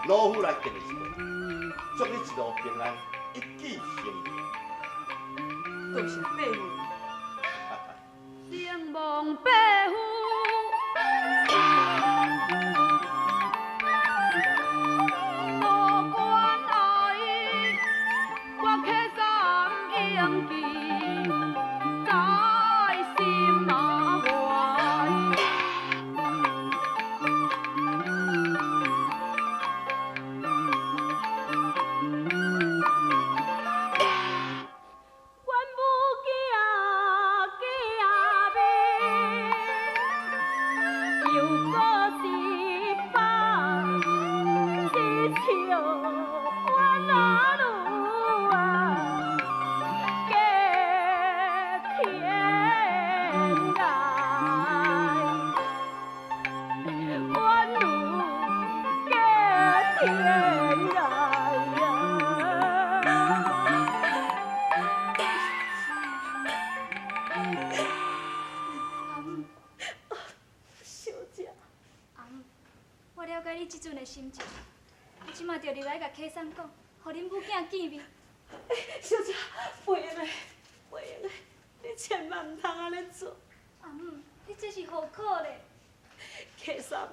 老夫来见你一回，祝你一路平安，一举成名。多谢伯父。承蒙伯父。多关爱，我客三应记在心怀。阮母囝囝妹，又搁是把是笑阮阿女啊，嫁天来，阮女嫁天来小姐，阿母，我了解你即阵的心情，我即马就入来甲客嫂讲，互恁母囝见面。小姐，不用的，不用的，你千万唔通安尼做。阿母，你这是何苦咧？客嫂，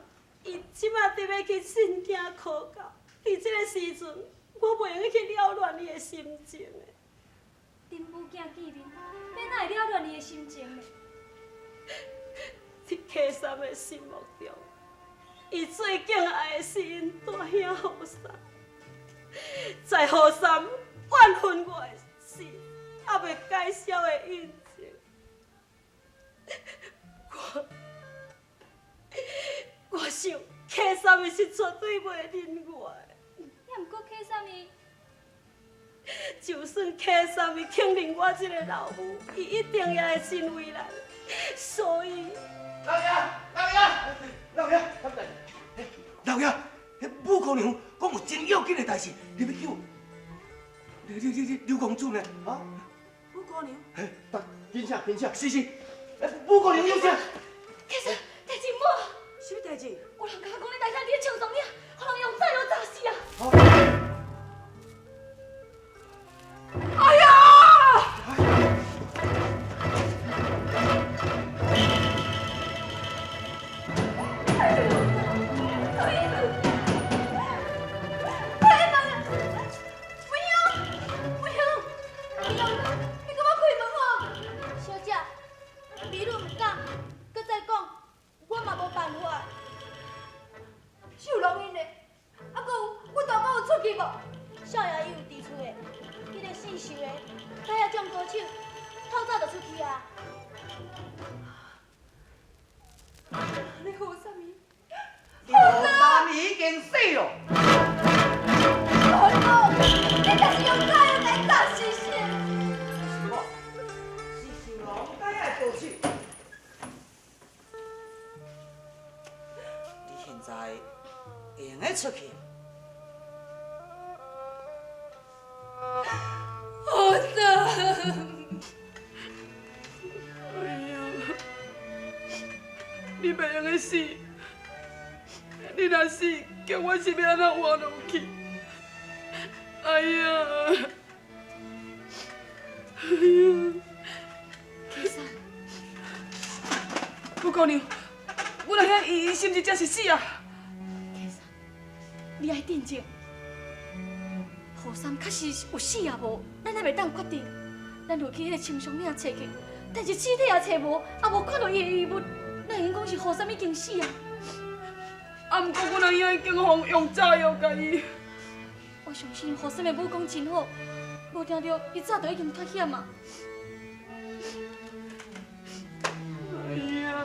伊即马得要去新京考教，伫即个时阵，我袂用去扰乱你的心情的。恁母囝见面，你哪会了乱你的心情呢？伫客嫂的心目中，伊最敬爱的是因大兄何三，在何三怨恨我的事，还袂解消的印情，我想客嫂伊是绝对袂忍我的。也毋过客嫂伊，就算客嫂伊肯认我这个老母，伊一定也会真为难。所以，老爷，老爷，老爷，怎代？老爷，迄武姑娘讲有真要紧的代志，你要救刘公主呢？啊？武姑娘，嘿，紧请，紧请，是是，武姑娘有请。客嫂，代志满，什么代志？有人甲我讲你台下伫咧唱丧领，互人用炸药炸死啊！哎呀！小姐，理论唔讲，搁再讲，我嘛无办法。收录音嘞，啊，搁有阮大哥有出去无？少爷伊有伫厝的，迄个姓秀的，他遐种歌手，透早就出去啊。你好啥物？刘三已经死了。大哥，你就是用炸药来炸死死。是小龙该来过去。你现在会用得出去？好的。哎呀，你袂用的死，你若死，叫我是要安怎活落去？哎呀，哎呀，客嫂，武姑娘，我来遐伊是毋是真是死啊？客嫂，你爱定静。何三确实有死也无，咱还袂当决定。咱落去迄个青松岭找去，但是尸体也找无，也无看到伊的遗物，咱会用讲是何三已经死啊？啊，毋过阮阿兄警方用炸药甲伊。我相信何三的武功真好，无听到伊早就已经脱险啊。哎呀，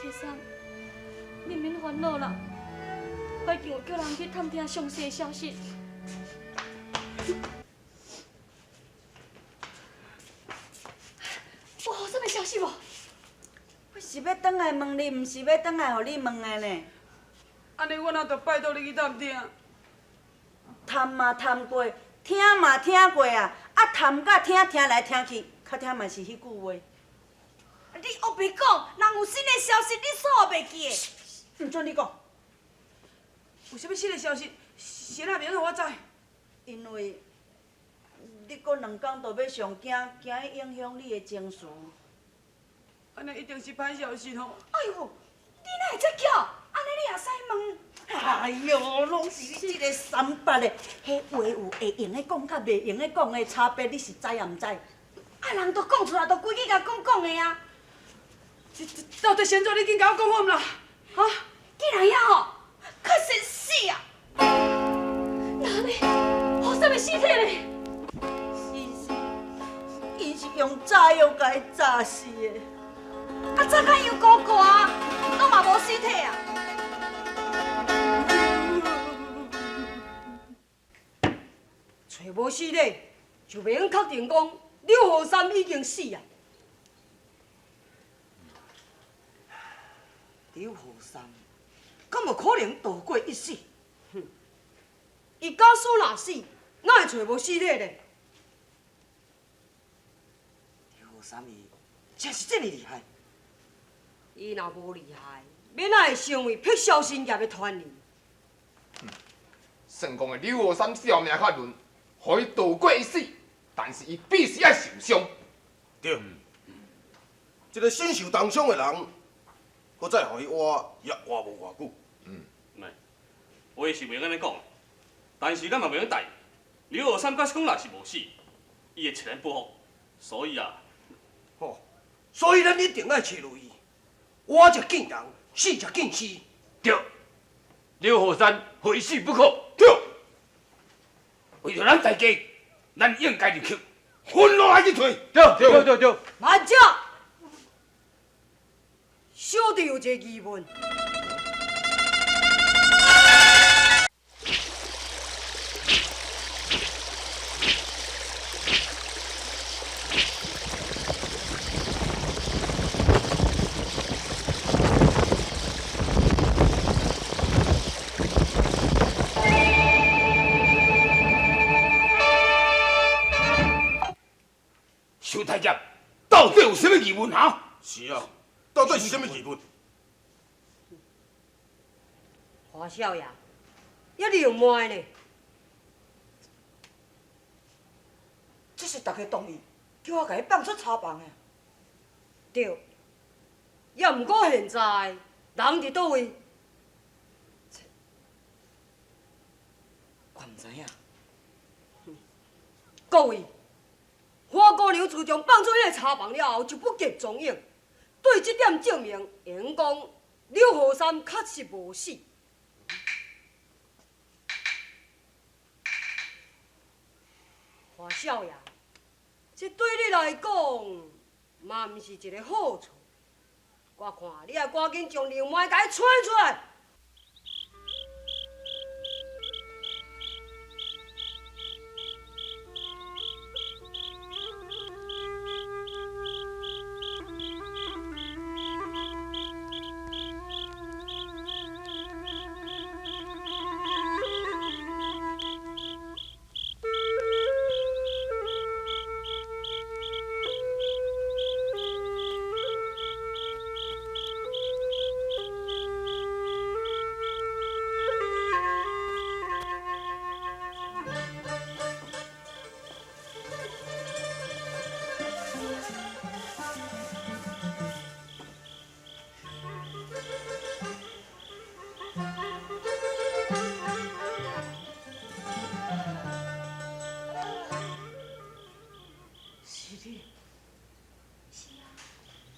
客嫂，你免烦恼啦，快叫叫人去探听详细的消息。有何三的消息无？我是要倒来问你，毋是要倒来互你问的呢。安尼我哪着拜托你去探听？谈嘛谈过，听嘛听过啊，啊谈甲听来听去，较听嘛是迄句话。你你黑白讲，人有新的消息，你锁袂记的。唔准你讲，有啥物新的消息？谁也袂让我知。因为你过2天就要上京，惊伊影响你的情绪。安尼一定是歹消息吼。哎呦，你哪会遮巧？安尼你也使问？哎呦，拢是你这个三八的，迄话有会用的讲，甲袂用的讲的差别，你是知也毋知？啊，人都讲出来，都规矩甲讲的啊！这到底现在你紧甲我讲好毋啦？啊！竟然呀吼，确实死啊！哪里？何什么尸体呢？伊是用炸药甲伊炸死的。啊，早间又高寒，拢嘛无尸体啊！找无尸体，就袂用确定讲刘浩山已经死啊。刘浩山，敢有可能度过一死？伊家属若死，哪会找无尸体呢？刘浩山伊真是这么厉害？伊若无厉害，免哪会成为辟销新业的传人？成功的刘浩山小命较润，可以度过一死，但是伊必须要受伤。对，一个身受重伤的人，搁再互伊活，也活无偌久。নাই，话是袂安尼讲，但是咱嘛袂用代。刘浩山假使讲若是无死，伊会前来报复，所以啊，吼，所以咱一定要找到伊，活则见人，死则见尸。对，刘浩山非死不可。对，为着咱大家，咱应该入去。分落来去退。对。慢者，小弟有一个疑问。邱太监，到底有什么疑问啊？是啊，到底是什么疑问？华少爷，也你有瞒呢？这是大家同意，叫我甲伊放出茶房的。对。也毋过现在人伫倒位？我毋知影。各位，花姑娘自从放出迄个茶房了后，就不见踪影。对这点证明，会讲刘浩山确实无死。华少爷，这对你来讲，嘛毋是一个好处。我看你也赶紧将刘麦甲伊吹出来。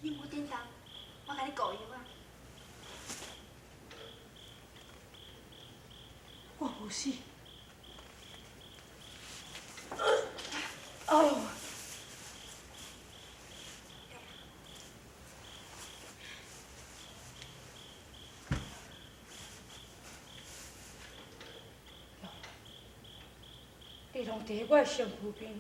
你无点动，我甲你顾药啊。我无死。你拢伫我身躯边。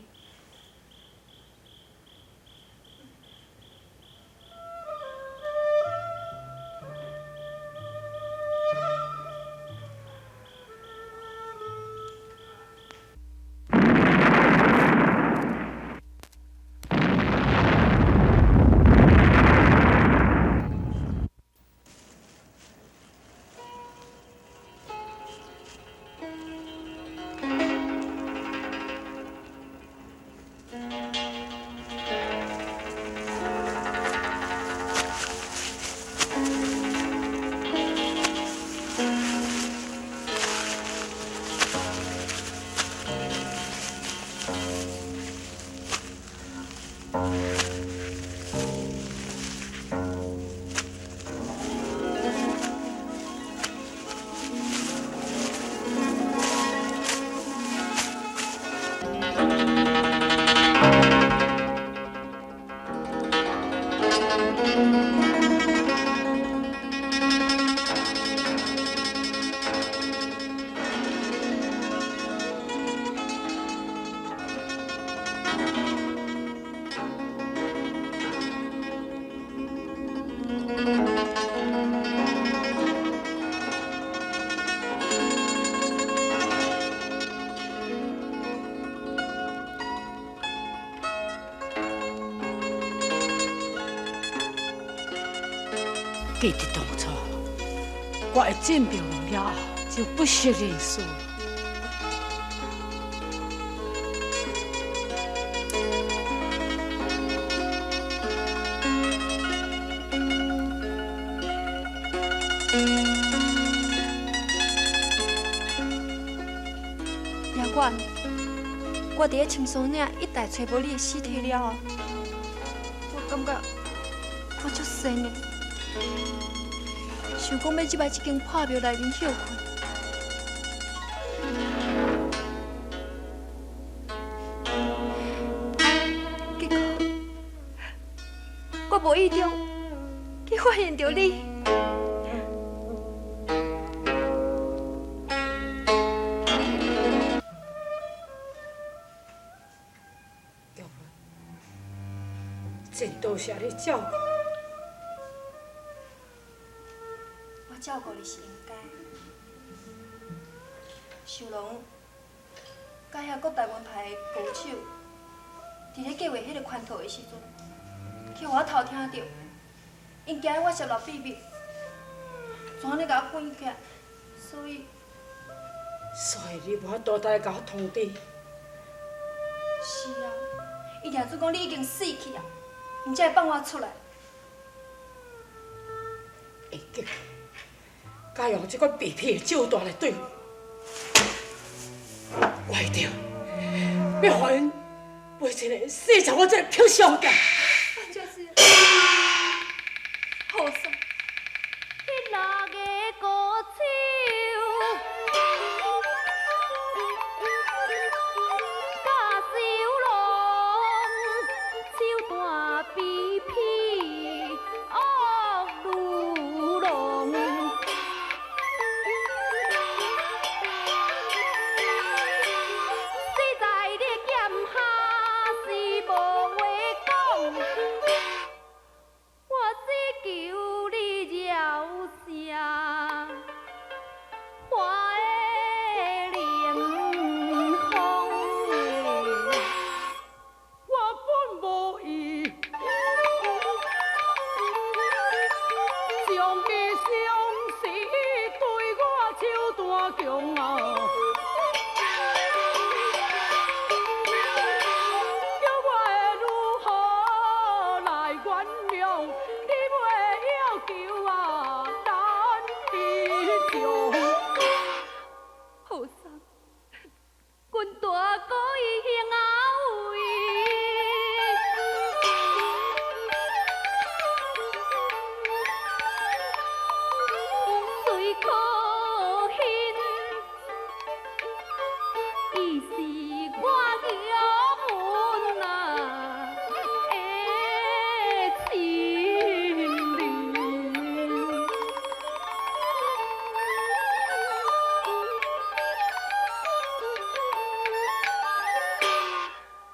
记得当初，我会进病了后就不识人事。叶管，我伫咧青松岭一带找无你的尸体了后，我感觉我足酸的，想讲要入来这间破庙内面休困。结果我无意中去发现到你。真多谢你照顾。我照顾你是应该。小龙，甲遐国台湾派的高手，伫咧计划迄个圈套的时阵，去我头听到，因惊我泄露秘密，全咧甲我关起来，所以你无法度来甲我通知。是啊，伊听说讲你已经死去啊，毋才会放我出来。会记，该用这个卑鄙的手段来对我。我一定要还因赔一个死在我这个砒霜架。反正是好耍。迄那个古手，甲小龙手段卑鄙，恶如龙。死在你剑下是无话讲，我只求你饶下花的凌风。我本无意将你相思对我手段强啊！叫我会如何来原谅你的要求啊？难以将。后生，阮大哥已经后悔，虽可恨，伊是我后门啊的亲人。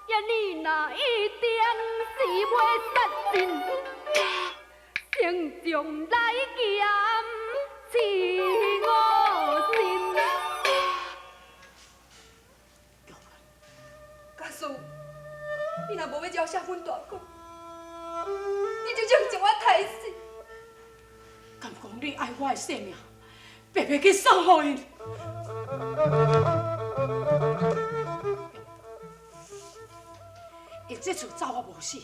呀，你若一定是要杀人，先将来剑刺我心。假使你若无要招下阮大哥，你就将将我杀死。敢讲你爱我的性命，白白去送予因？伊这次走我无死，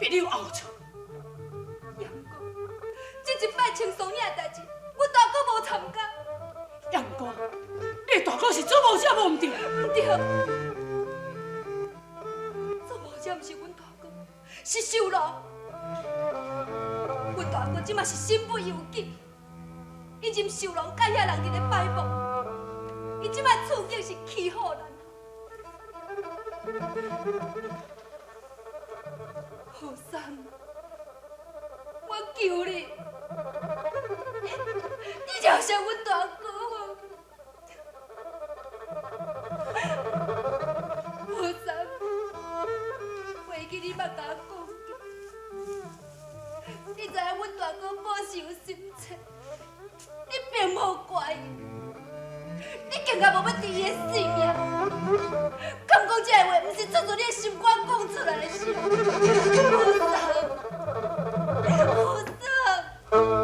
必有后错。杨哥，这一摆青松岭的代志，阮大哥无参加。杨哥，你的大哥是做某者无毋对？唔对，做无者毋是阮大哥，是秀龙。阮大哥即马是身不由己，伊任秀龙甲遐人伫咧摆布，伊即马处境是欺负人。后生，我求你，你饶下阮大哥哦！后生，我会记你捌甲我讲过，你知影阮大哥保守心切，你并无怪伊，你竟然无要治伊的性命。敢讲这个话，毋是出自你的心肝讲出来的事。后生，后生。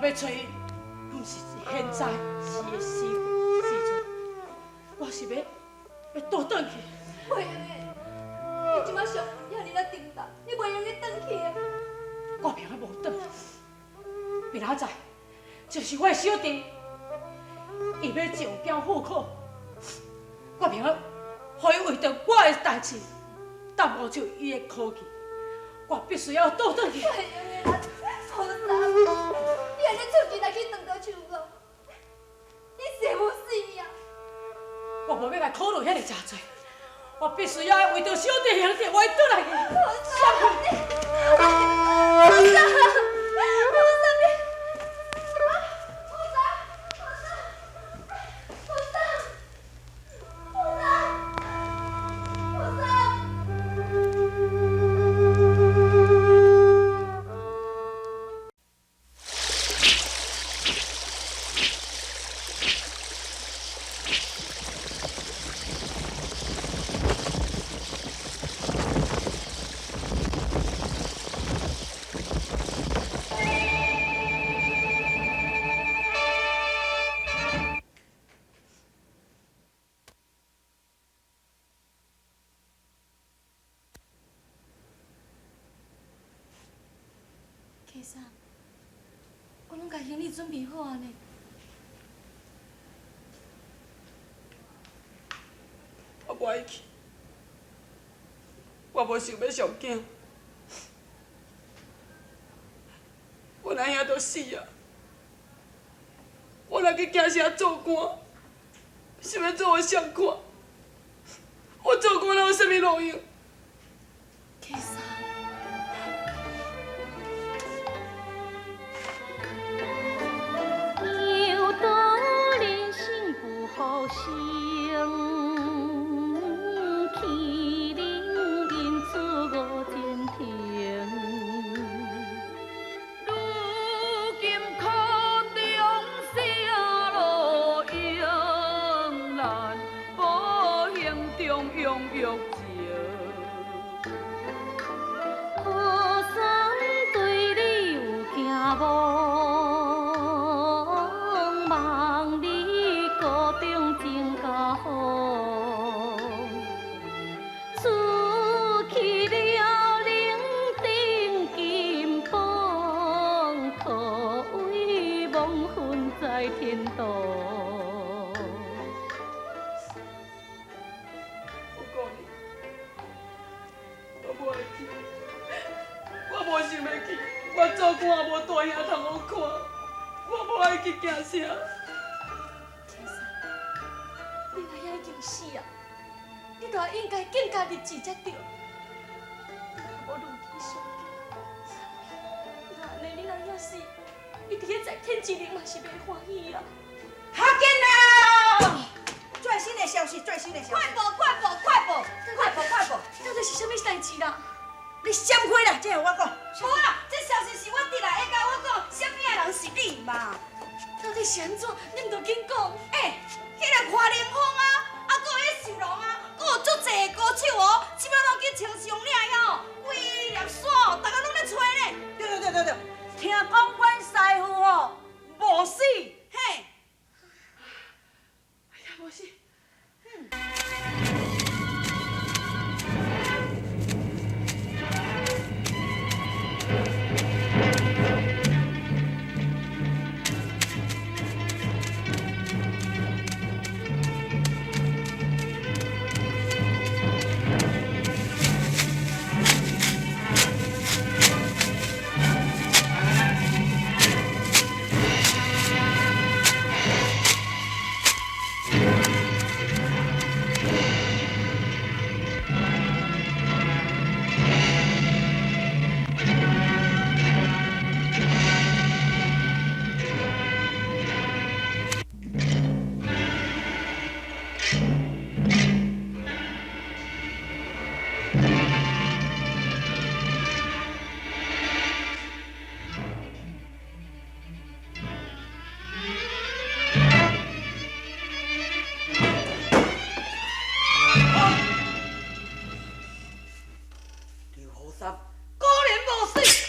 要找伊，拢是现在是的时阵，我是要倒转去。袂用的，你即摆上遐尔仔沉重，你袂用去转去啊！我平安无转，明仔载就是我的小弟，伊要上京赴考，我平安，互伊为着我的代志，耽误就伊的考期，我必须要倒转去。袂用的啦，好三，你安尼出钱来去当倒手咯？你死无死命啊！我无要来考虑遐尼诚济，我必须要为着小弟兄弟活倒来去。好三。客嫂，我拢甲行李准备好啊呢。我无爱去，我无想要上京，我阿兄都死啊！我若去京城做官，想要做我相看，我做官哪有啥物路用？客嫂。好生去灵因出五千庭，如今苦中写路迎难，无形中拥有情。好山对你有惊无？天道，我讲你，我无爱去，我无想要去，我做官也无大兄通我看，我无爱去京城。客嫂，你若遐已经死啊，你就应该更加日子才对。无如天上安尼你若遐死，你伫咧在天之灵嘛是袂欢喜啊。较紧啦！最新的消息，最新的消息！快报！到底是啥物代志啦？你闪开啦，这互我讲。无啦，这消息是我直来会甲我讲，什么啊人是你嘛？到底是安怎？你毋着紧讲。迄个花莲风啊，啊，搁有迄寿龙啊，搁有足济个歌手哦，即摆拢去唱上领哦，规粒线哦，大家拢咧吹咧。对，听讲阮师傅哦无死，嘿。无死。果然无死。